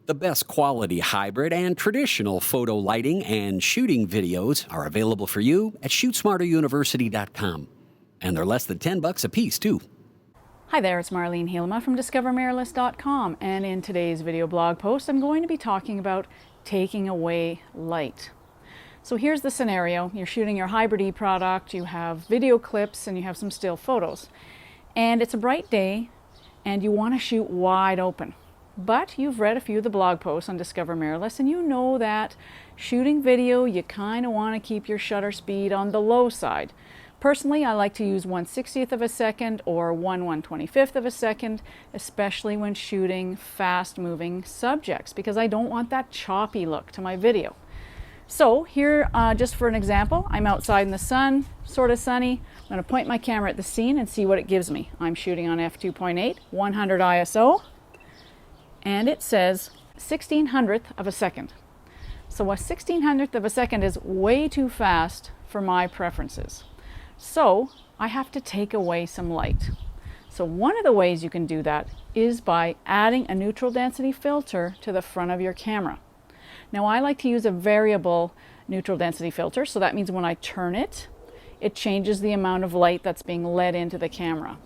The best quality hybrid and traditional photo lighting and shooting videos are available for you at ShootSmarterUniversity.com. And they're less than $10 a piece, too. Hi there, it's Marlene Helema from DiscoverMirrorless.com, and in today's video blog post I'm going to be talking about taking away light. So here's the scenario. You're shooting your hybrid E product, you have video clips, and you have some still photos. And it's a bright day, and you want to shoot wide open. But you've read a few of the blog posts on Discover Mirrorless, and you know that shooting video, you kind of want to keep your shutter speed on the low side. Personally, I like to use 1/60th of a second or 1/125th of a second, especially when shooting fast-moving subjects, because I don't want that choppy look to my video. So here, just for an example, I'm outside in the sun, sort of sunny. I'm going to point my camera at the scene and see what it gives me. I'm shooting on f2.8, 100 ISO. And it says 1/1600th of a second. So a 1/1600th of a second is way too fast for my preferences. So I have to take away some light. So one of the ways you can do that is by adding a neutral density filter to the front of your camera. Now I like to use a variable neutral density filter, so that means when I turn it, it changes the amount of light that's being let into the camera.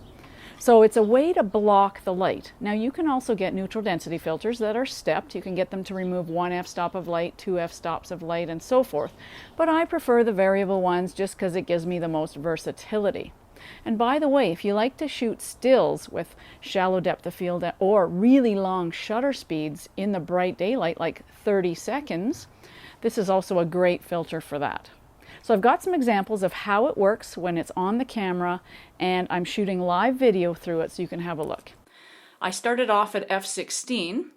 So it's a way to block the light. Now you can also get neutral density filters that are stepped. You can get them to remove 1 f-stop of light, 2 f-stops of light, and so forth. But I prefer the variable ones just because it gives me the most versatility. And by the way, if you like to shoot stills with shallow depth of field or really long shutter speeds in the bright daylight, like 30 seconds, this is also a great filter for that. So I've got some examples of how it works when it's on the camera, and I'm shooting live video through it so you can have a look. I started off at f16,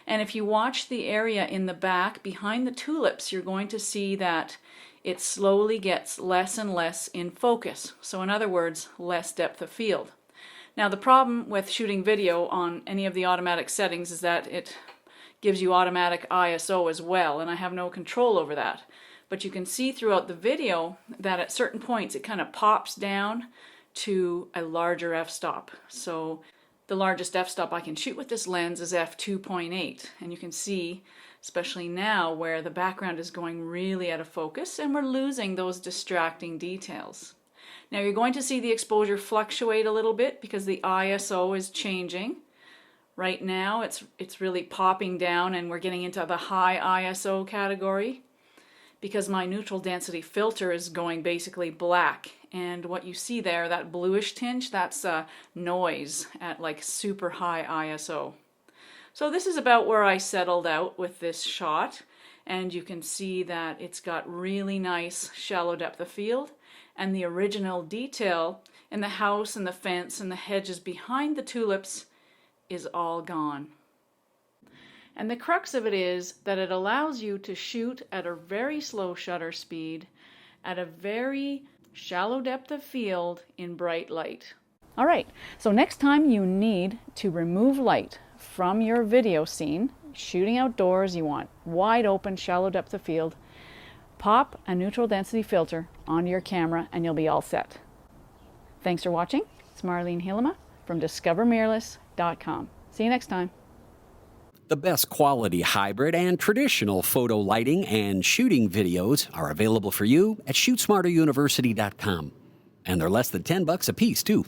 and if you watch the area in the back behind the tulips, you're going to see that it slowly gets less and less in focus. So in other words, less depth of field. Now the problem with shooting video on any of the automatic settings is that it gives you automatic ISO as well, and I have no control over that. But you can see throughout the video that at certain points it kind of pops down to a larger f-stop. So the largest f-stop I can shoot with this lens is f2.8, and you can see, especially now, where the background is going really out of focus and we're losing those distracting details. Now you're going to see the exposure fluctuate a little bit because the ISO is changing. Right now it's really popping down and we're getting into the high ISO category, because my neutral density filter is going basically black, and what you see there, that bluish tinge, that's noise at like super high ISO. So this is about where I settled out with this shot, and you can see that it's got really nice shallow depth of field, and the original detail in the house and the fence and the hedges behind the tulips is all gone. And the crux of it is that it allows you to shoot at a very slow shutter speed at a very shallow depth of field in bright light. All right, so next time you need to remove light from your video scene, shooting outdoors, you want wide open, shallow depth of field, pop a neutral density filter onto your camera and you'll be all set. Thanks for watching. It's Marlene Helema from DiscoverMirrorless.com. See you next time. The best quality hybrid and traditional photo lighting and shooting videos are available for you at ShootSmarterUniversity.com. And they're less than $10 a piece, too.